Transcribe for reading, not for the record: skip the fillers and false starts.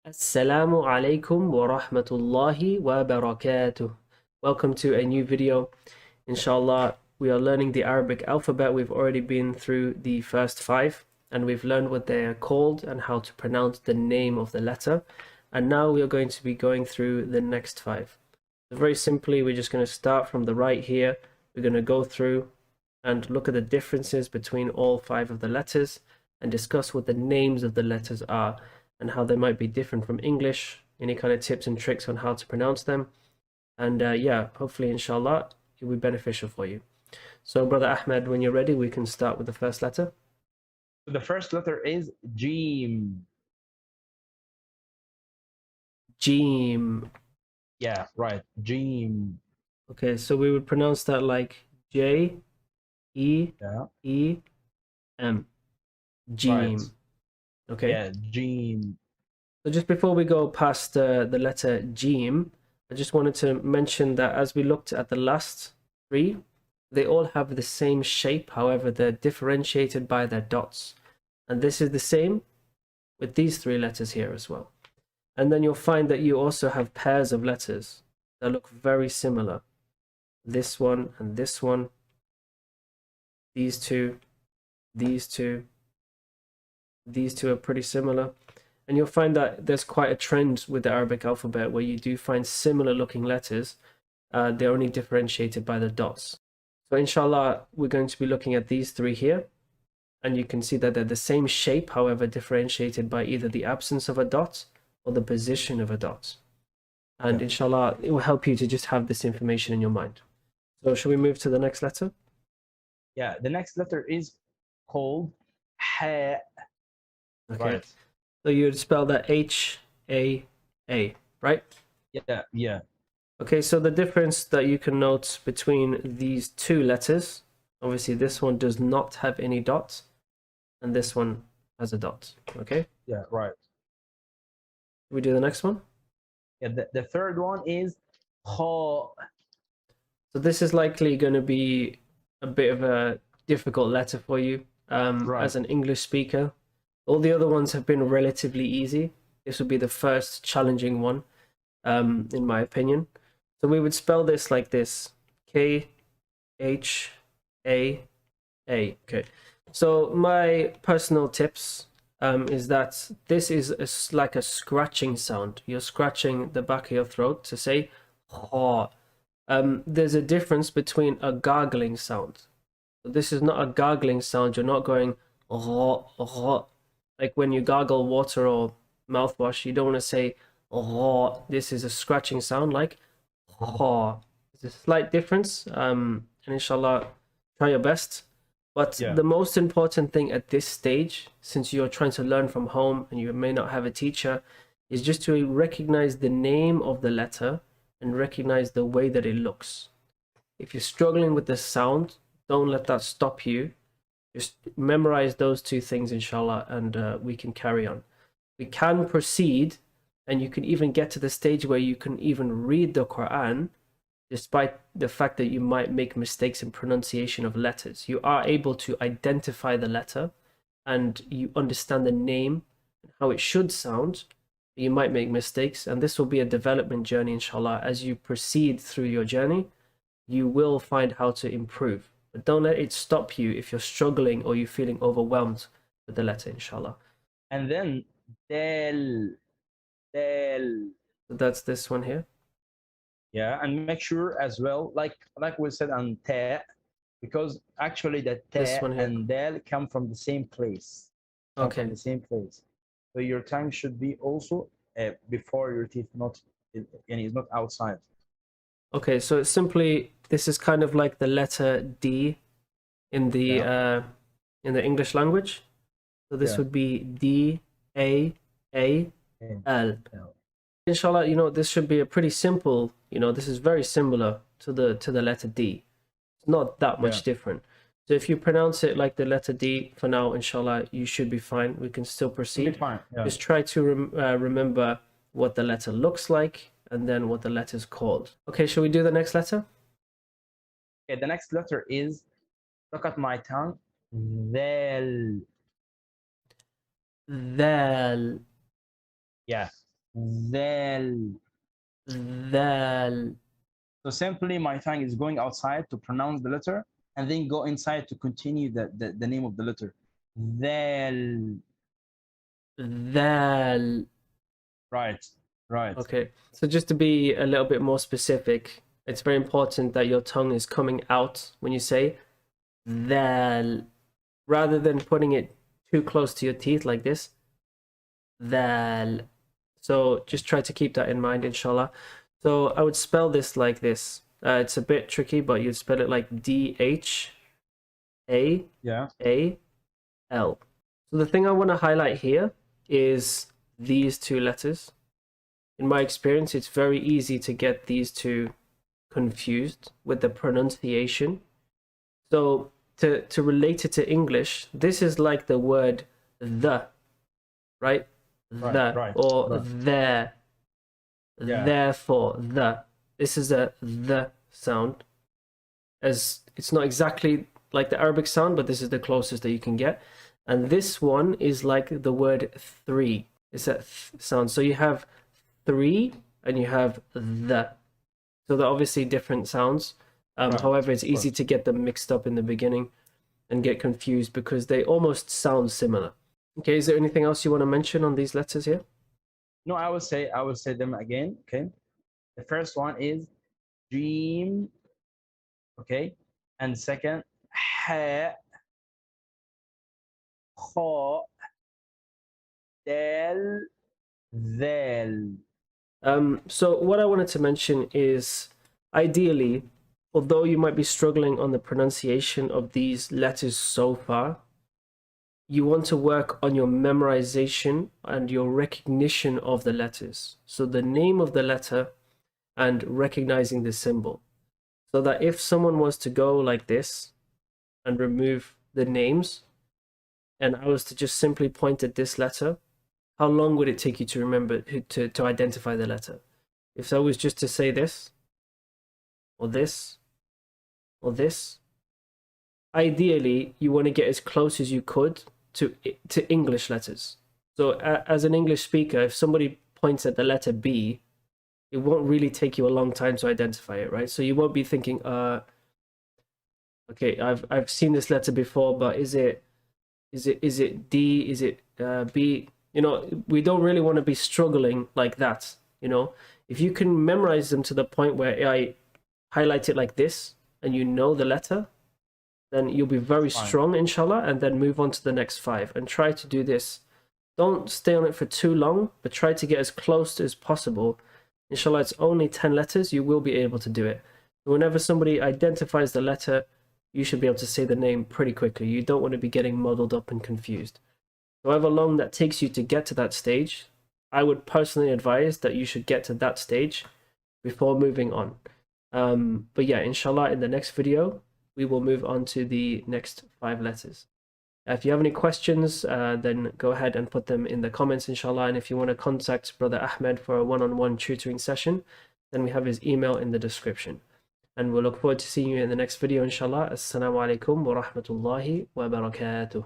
Assalamu alaikum wa rahmatullahi wa barakatuh. Welcome to a new video. Inshallah, we are learning the Arabic alphabet. We've already been through the first five and we've learned what they are called and how to pronounce the name of the letter. And now we are going to be going through the next five. So very simply, we're just going to start from the right here. We're going to go through and look at the differences between all five of the letters and discuss what the names of the letters are and how they might be different from English, any kind of tips and tricks on how to pronounce them. And yeah, hopefully, inshallah, it will be beneficial for you. So, Brother Ahmed, when you're ready, we can start with the first letter. The first letter is Jim. Jim. Yeah, right. Jim. Okay, so we would pronounce that like J E Yeah, E M. right. Jim. Okay. Yeah, Jim. So just before we go past the letter Jim, I just wanted to mention that as we looked at the last three, they all have the same shape. However, they're differentiated by their dots. And this is the same with these three letters here as well. And then you'll find that you also have pairs of letters that look very similar. This one and this one, these two, these two, these two are pretty similar. And you'll find that there's quite a trend with the Arabic alphabet where you do find similar looking letters. They're only differentiated by the dots. So inshallah, we're going to be looking at these three here. And you can see that they're the same shape, however, differentiated by either the absence of a dot or the position of a dot. And inshallah, it will help you to just have this information in your mind. So shall we move to the next letter? Yeah, the next letter is called Ha. Okay. Right. So you would spell that H-A-A, right? Yeah. Okay, so the difference that you can note between these two letters, obviously this one does not have any dots, and this one has a dot, okay? Yeah, right. We do the next one? Yeah, the third one is Kha. So this is likely going to be a bit of a difficult letter for you Right. as an English speaker. All the other ones have been relatively easy. This will be the first challenging one, in my opinion. So we would spell this like this, K-H-A-A. Okay. So my personal tips is that this is like a scratching sound. You're scratching the back of your throat to say ha. There's a difference between a gargling sound. So this is not a gargling sound. You're not going like when you gargle water or mouthwash. You don't want to say this is a scratching sound like There's a slight difference. And inshallah, try your best. But Yeah. the most important thing at this stage, since you're trying to learn from home and you may not have a teacher, is just to recognize the name of the letter and recognize the way that it looks. If you're struggling with the sound, don't let that stop you. Just memorize those two things, inshallah, and we can carry on. We can proceed, and you can even get to the stage where you can even read the Quran, despite the fact that you might make mistakes in pronunciation of letters. You are able to identify the letter, and you understand the name and how it should sound. You might make mistakes, and this will be a development journey, inshallah. As you proceed through your journey, you will find how to improve. But don't let it stop you if you're struggling or you're feeling overwhelmed with the letter, inshallah. And then Del. Del. So that's this one here. Yeah, and make sure as well, like we said on Ta, because actually the This Ta one here. and Del come from the same place. Come from Okay. the same place. So your tongue should be also before your teeth, not and it's not outside. Okay, so it's simply this is kind of like the letter D Yeah. in the English language. So this Yeah. would be D-A-A-L. Yeah. Inshallah, this should be a pretty simple, this is very similar to the letter D. It's not that much different. So if you pronounce it like the letter D for now, inshallah, you should be fine. We can still proceed. Fine. Yeah. Just try to remember what the letter looks like and then what the letter is called. Okay, shall we do the next letter? Okay, the next letter is, look at my tongue, Del. Val. Yeah. Dhal. Dhal. So simply my tongue is going outside to pronounce the letter and then go inside to continue the name of the letter. Dhal. Dhal. Right, right, Okay, so just to be a little bit more specific, it's very important that your tongue is coming out when you say dhal, rather than putting it too close to your teeth like this. Dhal. So just try to keep that in mind, inshallah. So I would spell this like this. It's a bit tricky, but you'd spell it like D-H-A-A-L. yeah, So the thing I want to highlight here is these two letters. In my experience, it's very easy to get these two confused with the pronunciation. So to relate it to English, this is like the word the, right? The, right, or right. there. Yeah. Therefore, the. This is a the sound. As it's not exactly like the Arabic sound, but this is the closest that you can get. And this one is like the word three. It's that sound. So you have three and you have the. So they're obviously different sounds. Right, However, it's of easy course. to get them mixed up in the beginning and get confused because they almost sound similar. Okay, is there anything else you want to mention on these letters here? No, I will say them again. Okay. The first one is dream. Okay. And second, ha, kha, dal, dhal. So what I wanted to mention is ideally, although you might be struggling on the pronunciation of these letters so far, you want to work on your memorization and your recognition of the letters. So the name of the letter and recognizing the symbol. So that if someone was to go like this and remove the names, and I was to just simply point at this letter, how long would it take you to remember to identify the letter? If I was just to say this, or this, or this, ideally you want to get as close as you could to English letters. So as an English speaker, if somebody points at the letter B, it won't really take you a long time to identify it, right? So you won't be thinking, okay, I've seen this letter before, but is it D? Is it B? You know, we don't really want to be struggling like that. You know, if you can memorize them to the point where I highlight it like this and you know the letter, then you'll be very strong, inshallah, and then move on to the next five and try to do this. Don't stay on it for too long, but try to get as close as possible. Inshallah, it's only 10 letters, you will be able to do it. Whenever somebody identifies the letter, you should be able to say the name pretty quickly. You don't want to be getting muddled up and confused. However long that takes you to get to that stage, I would personally advise that you should get to that stage before moving on. But yeah, inshallah, in the next video, we will move on to the next 5 letters. If you have any questions, then go ahead and put them in the comments, inshallah. And if you want to contact Brother Ahmed for a one-on-one tutoring session, then we have his email in the description. And we'll look forward to seeing you in the next video, inshallah. Assalamu alaikum wa rahmatullahi wa barakatuh.